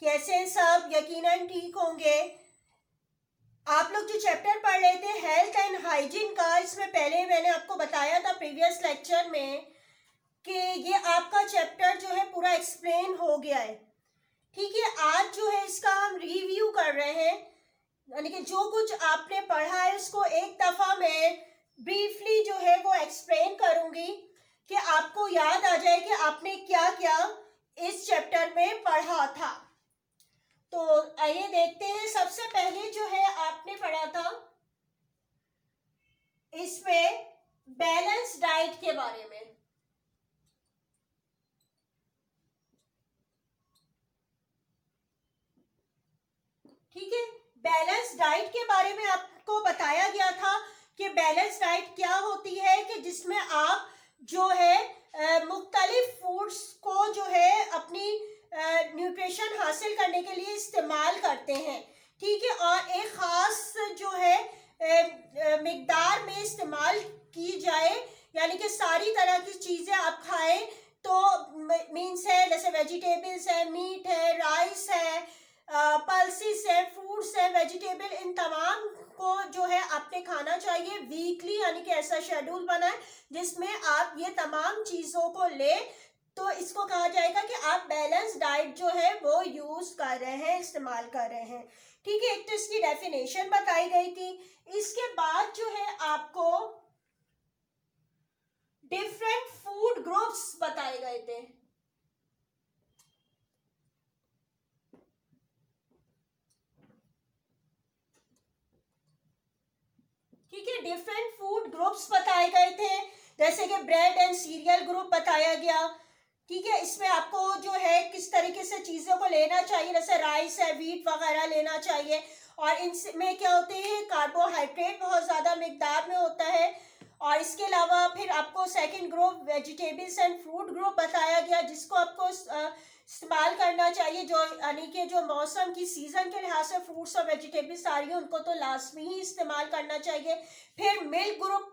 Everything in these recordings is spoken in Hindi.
कैसे हैं सब? यकीनन ठीक होंगे। आप लोग जो चैप्टर पढ़ रहे थे हेल्थ एंड हाइजीन का, इसमें पहले मैंने आपको बताया था प्रीवियस लेक्चर में कि ये आपका चैप्टर जो है पूरा एक्सप्लेन हो गया है। ठीक है, आज जो है इसका हम रिव्यू कर रहे हैं, यानी कि जो कुछ आपने पढ़ा है उसको एक दफा मैं ब्रीफली जो है वो एक्सप्लेन करूंगी कि आपको याद आ जाए कि आपने क्या क्या इस चैप्टर में पढ़ा था। तो आइए देखते हैं। सबसे पहले जो है आपने पढ़ा था इसमें बैलेंस डाइट के बारे में। ठीक है, बैलेंस डाइट के बारे में आपको बताया गया था कि बैलेंस डाइट क्या होती है, कि जिसमें आप जो है मुख्तलिफ फूड्स को जो है अपनी न्यूट्रिशन हासिल करने के लिए इस्तेमाल करते हैं। ठीक है, और एक ख़ास जो है मिकदार में इस्तेमाल की जाए, यानी कि सारी तरह की चीज़ें आप खाएं। तो मीन्स है जैसे वेजिटेबल्स है, मीट है, राइस है, पल्सिस है, फ्रूट्स है, वेजिटेबल, इन तमाम को जो है आपने खाना चाहिए वीकली, यानी कि ऐसा शेड्यूल बनाए जिसमें आप ये तमाम चीज़ों को ले। तो इसको कहा जाएगा कि आप बैलेंस डाइट जो है वो यूज कर रहे हैं, इस्तेमाल कर रहे हैं। ठीक है, एक तो इसकी डेफिनेशन बताई गई थी। इसके बाद जो है आपको डिफरेंट फूड ग्रुप्स बताए गए थे। ठीक है, डिफरेंट फूड ग्रुप्स बताए गए थे, जैसे कि ब्रेड एंड सीरियल ग्रुप बताया गया। ठीक है, इसमें आपको जो है किस तरीके से चीज़ों को लेना चाहिए, जैसे राइस है, व्हीट वगैरह लेना चाहिए, और इनमें क्या होते हैं, कार्बोहाइड्रेट बहुत ज़्यादा मिकदार में होता है। और इसके अलावा फिर आपको second group vegetables and fruit group बताया गया, जिसको आपको इस्तेमाल करना चाहिए, जो यानी कि जो मौसम की सीज़न के लिहाज से फ्रूट्स और वेजिटेबल्स आ रही है उनको तो लाजमी ही इस्तेमाल करना चाहिए। फिर मिल्क ग्रुप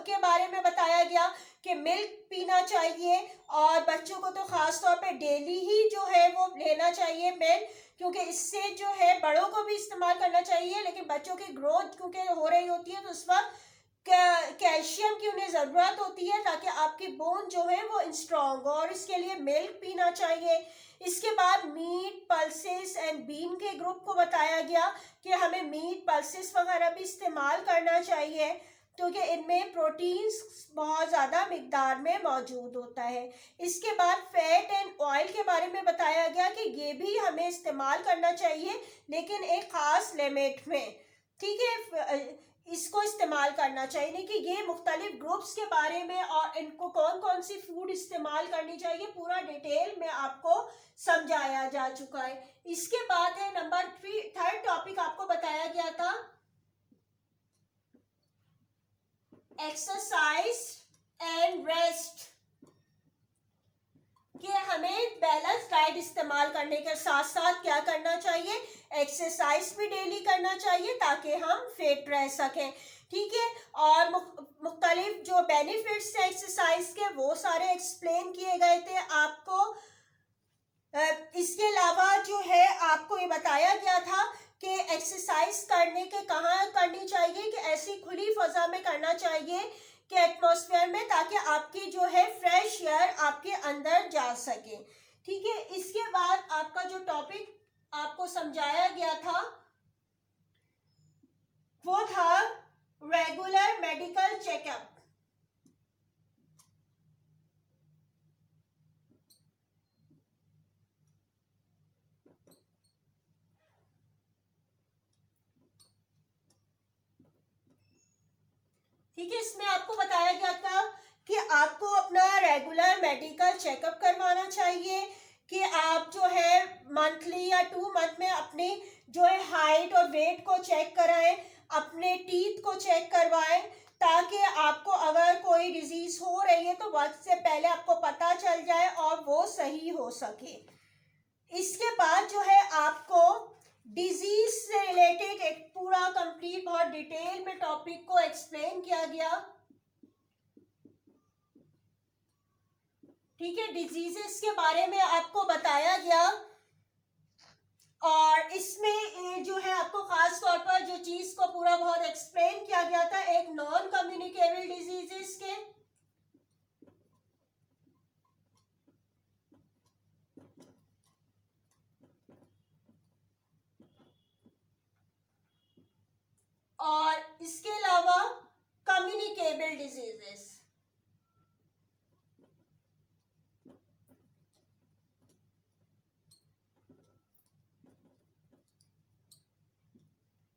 के बारे में बताया गया कि मिल्क पीना चाहिए, और बच्चों को तो ख़ास तौर पे डेली ही जो है वो लेना चाहिए मिल्क, क्योंकि इससे जो है बड़ों को भी इस्तेमाल करना चाहिए, लेकिन बच्चों की ग्रोथ क्योंकि हो रही होती है तो उस वक्त कैल्शियम की उन्हें ज़रूरत होती है ताकि आपकी बोन जो है वो स्ट्रॉन्ग हो, और इसके लिए मिल्क पीना चाहिए। इसके बाद मीट, पल्सेस एंड बीन के ग्रुप को बताया गया कि हमें मीट, पल्सेस वगैरह भी इस्तेमाल करना चाहिए, क्योंकि इनमें प्रोटीन्स बहुत ज़्यादा मिकदार में मौजूद होता है। इसके बाद फैट एंड ऑयल के बारे में बताया गया कि ये भी हमें इस्तेमाल करना चाहिए, लेकिन एक ख़ास लिमिट में। ठीक है, इसको इस्तेमाल करना चाहिए, नहीं कि ये मुख्तलिफ ग्रुप्स के बारे में और इनको कौन कौन सी फूड इस्तेमाल करनी चाहिए पूरा डिटेल में आपको समझाया जा चुका है। इसके बाद है नंबर 3, थर्ड टॉपिक आपको बताया गया था एक्सरसाइज एंड रेस्ट, कि हमें बैलेंस डाइट इस्तेमाल करने के साथ साथ क्या करना चाहिए, एक्सरसाइज भी डेली करना चाहिए ताकि हम फिट रह सकें। ठीक है, और मुख्तलिफ जो बेनिफिट्स हैं एक्सरसाइज के वो सारे एक्सप्लेन किए गए थे आपको। इसके अलावा जो है आपको ये बताया गया था कि एक्सरसाइज करने के कहाँ करनी चाहिए, कि ऐसी खुली फजा में करना चाहिए कि एटमॉस्फेयर में, ताकि आपकी जो है फ्रेश एयर आपके अंदर जा सके। ठीक है, इसके बाद आपका जो टॉपिक आपको समझाया गया था वो था रेगुलर मेडिकल चेकअप। ठीक है, इसमें आपको बताया गया था कि आपको अपना रेगुलर मेडिकल चेकअप करवाना चाहिए, कि आप जो है मंथली या 2 मंथ में अपनी जो है हाइट और वेट को चेक कराएं, अपने टीथ को चेक करवाएं, ताकि आपको अगर कोई डिजीज हो रही है तो वक्त से पहले आपको पता चल जाए और वो सही हो सके। इसके बाद जो है आपको डिजीज से रिलेटेड एक पूरा कंप्लीट बहुत डिटेल में टॉपिक को एक्सप्लेन किया गया। ठीक है, डिजीजेस के बारे में आपको बताया गया और इसमें जो है आपको खास तौर पर जो चीज को पूरा बहुत एक्सप्लेन किया गया था एक नॉन कम्युनिकेबल डिजीजेस के, और इसके अलावा कम्युनिकेबल डिजीजेस।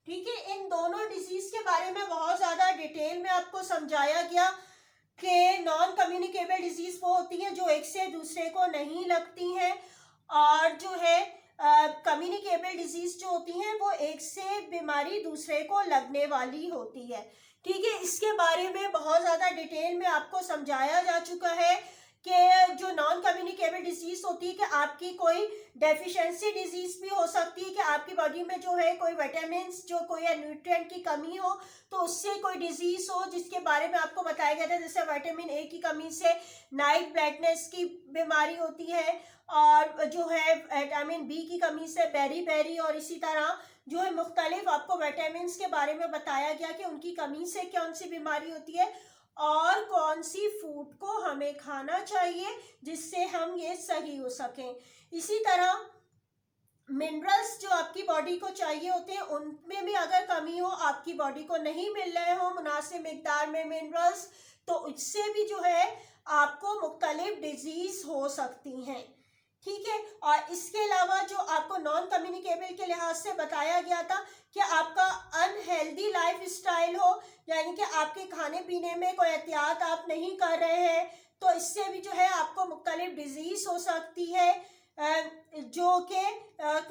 ठीक है, इन दोनों डिजीज के बारे में बहुत ज्यादा डिटेल में आपको समझाया गया कि नॉन कम्युनिकेबल डिजीज वो होती हैं जो एक से दूसरे को नहीं लगती हैं, और जो है कम्युनिकेबल डिजीज जो होती हैं वो एक से बीमारी दूसरे को लगने वाली होती है। ठीक है, इसके बारे में बहुत ज़्यादा डिटेल में आपको समझाया जा चुका है कि जो नॉन कम्युनिकेबल डिजीज होती है कि आपकी कोई डेफिशिएंसी डिजीज भी हो सकती है कि आपकी बॉडी में जो है कोई विटामिन जो कोई न्यूट्रिएंट की कमी हो तो उससे कोई डिजीज हो, जिसके बारे में आपको बताया गया था जैसे विटामिन ए की कमी से नाइट ब्लाइंडनेस की बीमारी होती है, और जो है विटामिन बी की कमी से बेरी बेरी, और इसी तरह जो है मुख्तलिफ आपको विटामिन के बारे में बताया गया कि उनकी कमी से कौन सी बीमारी होती है और कौन सी फूड को हमें खाना चाहिए जिससे हम ये सही हो सकें। इसी तरह मिनरल्स जो आपकी बॉडी को चाहिए होते हैं उनमें भी अगर कमी हो, आपकी बॉडी को नहीं मिल रहे हो मुनासिब मिकदार में मिनरल्स, तो उससे भी जो है आपको मुख्तलिफ डिजीज हो सकती हैं। ठीक है, और इसके अलावा जो आपको नॉन कम्युनिकेबल के लिहाज से बताया गया था कि आपका अनहेल्दी लाइफ स्टाइल हो, यानी कि आपके खाने पीने में कोई एहतियात आप नहीं कर रहे हैं, तो इससे भी जो है आपको मुख्तलिफ डिजीज हो सकती है जो कि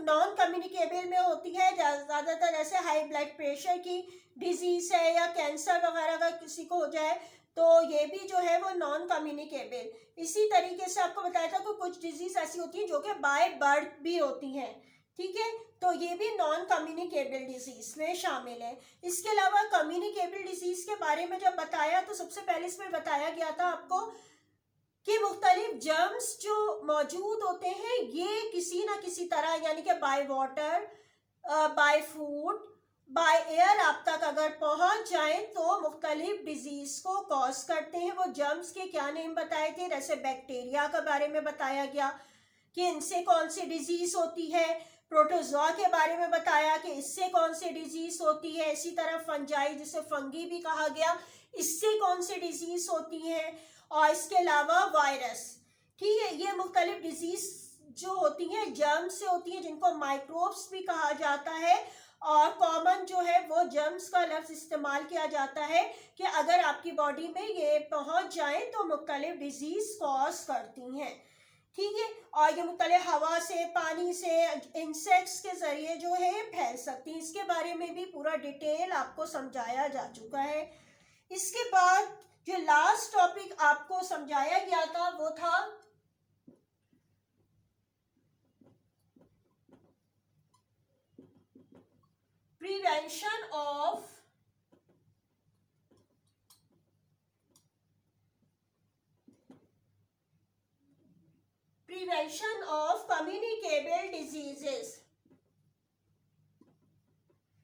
नॉन कम्युनिकेबल में होती है। ज़्यादातर ऐसे हाई ब्लड प्रेशर की डिजीज है या कैंसर वगैरह का किसी को हो जाए तो ये भी जो है वो नॉन कम्युनिकेबल। इसी तरीके से आपको बताया था कि कुछ डिजीज ऐसी होती हैं जो कि बाय बर्थ भी होती हैं। ठीक है, तो ये भी नॉन कम्युनिकेबल डिजीज में शामिल है। इसके अलावा कम्युनिकेबल डिजीज के बारे में जब बताया तो सबसे पहले इसमें बताया गया था आपको कि मुख्तलिफ जर्म्स जो मौजूद होते हैं ये किसी ना किसी तरह यानी कि by water, by food, by air आप तक अगर पहुंच जाए तो मुख्तलिफ डिजीज को कॉज करते हैं। वो जर्म्स के क्या नेम बताए थे, जैसे बैक्टीरिया के बारे में बताया गया कि इनसे कौन सी डिजीज होती है, प्रोटोजोआ के बारे में बताया कि इससे कौन सी डिजीज होती है, इसी तरह फंजाई जिसे फंगी भी कहा गया इससे कौन सी डिजीज होती है, और इसके अलावा वायरस। ठीक है, ये मुख्तलिफ डिजीज जो होती हैं जर्म्स से होती हैं जिनको माइक्रोब्स भी कहा जाता है, और कॉमन जो है वो जर्म्स का लफ्ज इस्तेमाल किया जाता है कि अगर आपकी बॉडी में ये पहुंच जाए तो मुख्तलिफ डिजीज कॉज करती हैं। ठीक है, और ये मुख्तलिफ हवा से, पानी से, इंसेक्ट्स के जरिए जो है फैल सकती है। इसके बारे में भी पूरा डिटेल आपको समझाया जा चुका है। इसके बाद जो लास्ट टॉपिक आपको समझाया गया था वो था प्रिवेंशन ऑफ कम्युनिकेबल डिजीजेस।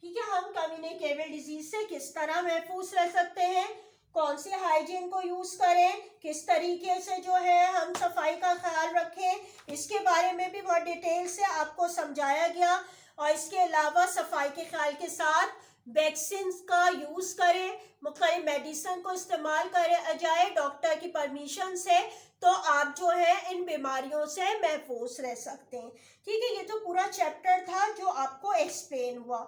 ठीक है, हम कम्युनिकेबल डिजीज से किस तरह महफूज रह सकते हैं, कौन से हाइजीन को यूज करें, किस तरीके से जो है हम सफाई का ख्याल रखें, इसके बारे में भी बहुत डिटेल से आपको समझाया गया। और इसके अलावा सफाई के ख्याल के साथ वैक्सीन का यूज करें, मुख्तलिफ मेडिसिन को इस्तेमाल करे जाए डॉक्टर की परमिशन से, तो आप जो है इन बीमारियों से महफूज रह सकते हैं। ठीक है, ये तो पूरा चैप्टर था जो आपको एक्सप्लेन हुआ।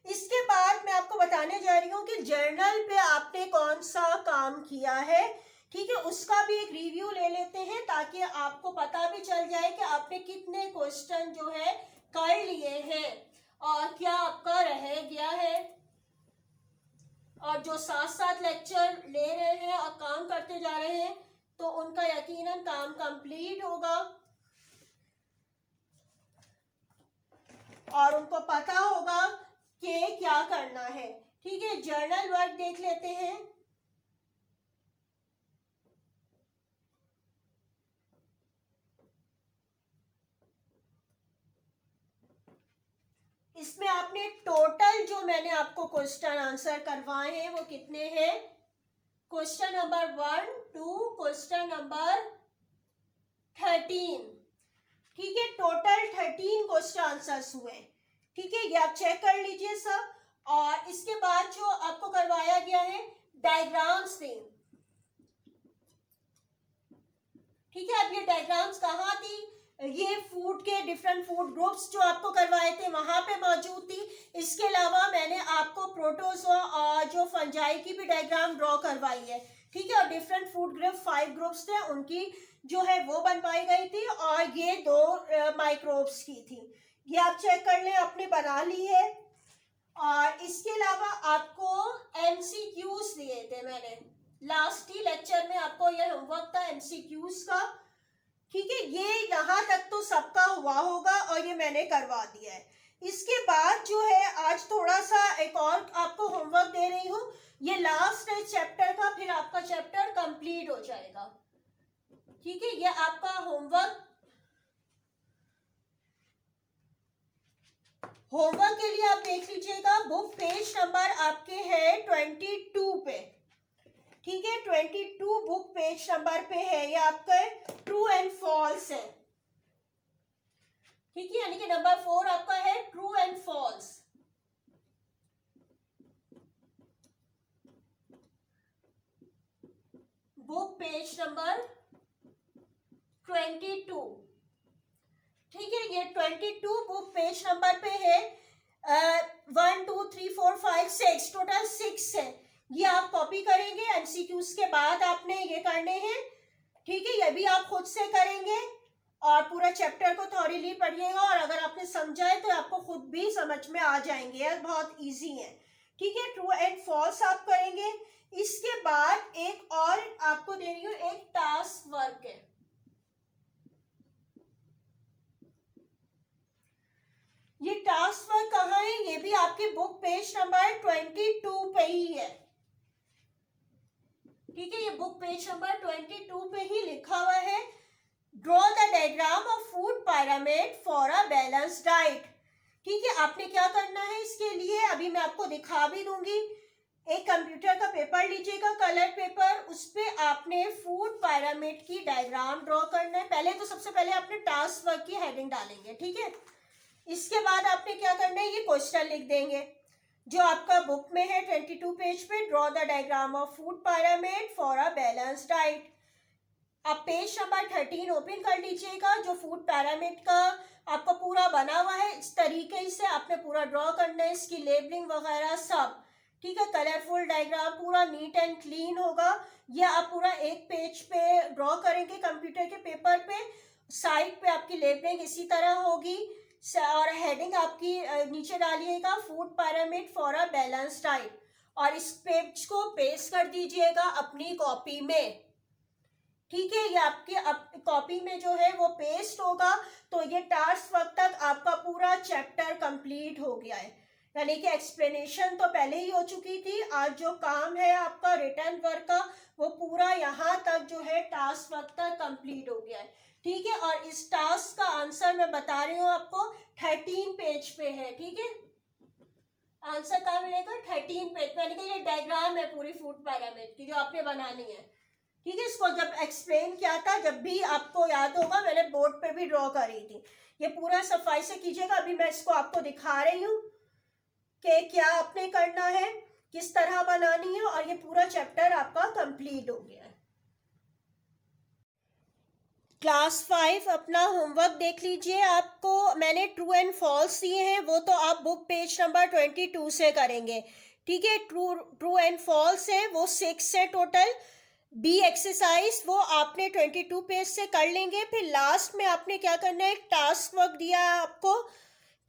इसके बाद मैं आपको बताने जा रही हूँ कि जर्नल पे आपने कौन सा काम किया है। ठीक है, उसका भी एक रिव्यू ले लेते हैं ताकि आपको पता भी चल जाए कि आपने कितने क्वेश्चन जो है कर लिए हैं और क्या आपका रह गया है। और जो साथ साथ लेक्चर ले रहे हैं और काम करते जा रहे हैं तो उनका यकीनन काम कंप्लीट होगा और उनको पता होगा कि क्या करना है। ठीक है, जर्नल वर्क देख लेते हैं। इसमें आपने टोटल जो मैंने आपको क्वेश्चन आंसर करवाए हैं वो कितने हैं? Question number 1 to question number 13, ठीक है, टोटल 13 क्वेश्चन आंसर्स हुए, ठीक है, ये आप चेक कर लीजिए सब। और इसके बाद जो आपको करवाया गया है डायग्राम्स थे, ठीक है। अब ये डायग्राम्स कहाँ थी? ये फूड के डिफरेंट फूड ग्रुप्स जो आपको करवाए थे वहां पे मौजूद थी। इसके अलावा मैंने आपको प्रोटोजोआ और जो फंजाई की भी डायग्राम ड्रॉ करवाई है, ठीक है। और डिफरेंट फूड ग्रुप 5 ग्रुप्स थे, उनकी जो है वो बनवाई गई थी, और ये 2 माइक्रोब्स की थी। ये आप चेक कर लें, आपने बना ली है। और इसके अलावा आपको MCQs दिए थे मैंने लास्ट ही लेक्चर में, आपको ये होमवर्क था MCQs का, ठीक है। ये यहाँ तक तो सबका हुआ होगा और ये मैंने करवा दिया है। इसके बाद जो है आज थोड़ा सा एक और आपको होमवर्क दे रही हूँ, ये लास्ट है चैप्टर का, फिर आपका चैप्टर कंप्लीट हो जाएगा, ठीक है। ये आपका होमवर्क के लिए आप देख लीजिएगा, बुक पेज नंबर आपके है 22 पे, ठीक है। 22 बुक पेज नंबर पे है, ये आपका ट्रू एंड फॉल्स है, ठीक है। यानी कि नंबर 4 आपका है true and false. Book page number 22, ठीक है। ये 22 बुक पेज नंबर पे है। 1 2 3 4 5 6 टोटल 6 है। ये आप कॉपी करेंगे, MCQs के बाद आपने ये करने हैं, ठीक है। ये भी आप खुद से करेंगे और पूरा चैप्टर को थॉरीली पढ़िएगा, और अगर आपने समझा है तो आपको खुद भी समझ में आ जाएंगे, यार बहुत इजी है, ठीक है। ट्रू एंड फॉल्स आप करेंगे। इसके बाद एक और आपको दे रही हूँ, एक टास्क वर्क है। ये टास्क वर्क कहाँ है? ये भी आपके बुक पेज नंबर 22 पे ही है, ठीक है। ये बुक पेज नंबर 22 पे ही लिखा हुआ है, draw the diagram of food pyramid for a balance diet, ठीक है। आपने क्या करना है इसके लिए, अभी मैं आपको दिखा भी दूंगी। एक कंप्यूटर का पेपर लीजिएगा, कलर पेपर, उस पे आपने फूड पिरामिड की डायग्राम ड्रॉ करना है। पहले तो सबसे पहले आपने टास्क वर्क की हेडिंग डालेंगे, ठीक है। इसके बाद आपने क्या करना है, ये क्वेश्चन लिख देंगे जो आपका बुक में है 22 पेज पे, draw the diagram of food pyramid for a balance diet. आप पेज नंबर 13 ओपन कर लीजिएगा, जो फूड पिरामिड का आपका पूरा बना हुआ है, इस तरीके से आपने पूरा ड्रॉ करना है, इसकी लेबलिंग वगैरह सब, ठीक है। कलरफुल डायग्राम पूरा नीट एंड क्लीन होगा। यह आप पूरा एक पेज पे ड्रॉ करेंगे कंप्यूटर के पेपर पे, साइड पे आपकी लेबलिंग इसी तरह होगी, और हेडिंग आपकी नीचे डालिएगा, food pyramid for a balance diet, और इस पेज को पेस्ट कर दीजिएगा अपनी कॉपी में, ठीक है। ये आपके कॉपी में जो है वो पेस्ट होगा, तो ये टास्क वक्त तक आपका पूरा चैप्टर कंप्लीट हो गया है, यानी कि एक्सप्लेनेशन तो पहले ही हो चुकी थी। आज जो काम है आपका रिटर्न वर्क का, वो पूरा यहाँ तक जो है टास्क वक्त तक कंप्लीट हो गया है, ठीक है। और इस टास्क का आंसर मैं बता रही हूँ आपको 13 पेज पे है, ठीक है। आंसर कहाँ मिलेगा? 13 पेज, यानी कि ये डायग्राम है पूरी फूड पिरामिड की जो आपने बनानी है, ठीक है। इसको जब एक्सप्लेन किया था, जब भी आपको याद होगा, मैंने बोर्ड पे भी ड्रॉ करी थी। ये पूरा सफाई से कीजिएगा। अभी मैं इसको आपको दिखा रही हूँ कि क्या आपने करना है, किस तरह बनानी है, और ये पूरा चैप्टर आपका कंप्लीट हो गया है। क्लास 5 अपना होमवर्क देख लीजिए। आपको मैंने ट्रू एंड फॉल्स दिए हैं, वो तो आप बुक पेज नंबर 22 से करेंगे, ठीक है। ट्रू एंड फॉल्स है वो 6 है टोटल। बी एक्सरसाइज वो आपने 22 पेज से कर लेंगे। फिर लास्ट में आपने क्या करना है, एक टास्क वर्क दिया है आपको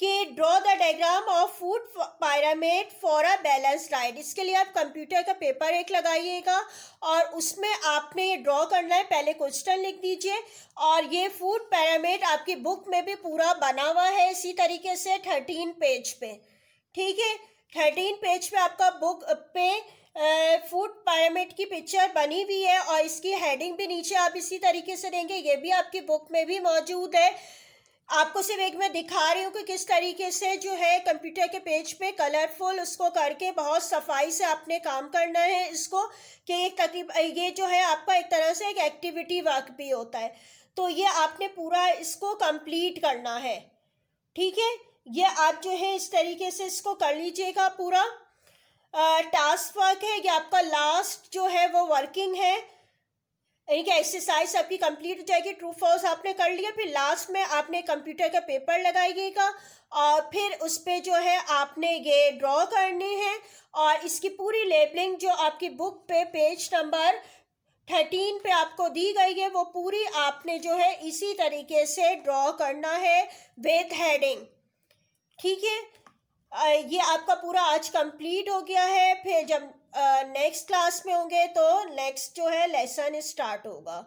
कि draw the diagram of food pyramid for a balance diet. इसके लिए आप कंप्यूटर का पेपर एक लगाइएगा और उसमें आपने ये ड्रॉ करना है। पहले क्वेश्चन लिख दीजिए, और ये फूड पिरामिड आपकी बुक में भी पूरा बना हुआ है इसी तरीके से 13 पेज पे, ठीक है। 13 पेज पे आपका बुक पे फूड पिरामिड की पिक्चर बनी हुई है, और इसकी हेडिंग भी नीचे आप इसी तरीके से देंगे, ये भी आपकी बुक में भी मौजूद है, आपको सिर्फ एक मैं दिखा रही हूँ कि किस तरीके से जो है कंप्यूटर के पेज पे कलरफुल उसको करके बहुत सफाई से आपने काम करना है इसको, कि एक तकरीब ये जो है आपका एक तरह से एक एक्टिविटी वर्क भी होता है। तो ये आपने पूरा इसको कंप्लीट करना है, ठीक है। ये आप जो है इस तरीके से इसको कर लीजिएगा पूरा। टास्क वर्क है, ये आपका लास्ट जो है वो वर्किंग है, एक एक्सरसाइज आपकी कंप्लीट हो जाएगी। ट्रू फॉल्स आपने कर लिया, फिर लास्ट में आपने कंप्यूटर का पेपर लगाइएगा और फिर उस पर जो है आपने ये ड्रॉ करनी है, और इसकी पूरी लेबलिंग जो आपकी बुक पे पेज नंबर 13 पे आपको दी गई है वो पूरी आपने जो है इसी तरीके से ड्रॉ करना है विथ हेडिंग, ठीक है। ये आपका पूरा आज कंप्लीट हो गया है। फिर जब नेक्स्ट क्लास में होंगे तो नेक्स्ट जो है लेसन स्टार्ट होगा।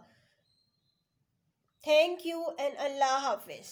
थैंक यू एंड अल्लाह हाफिज़।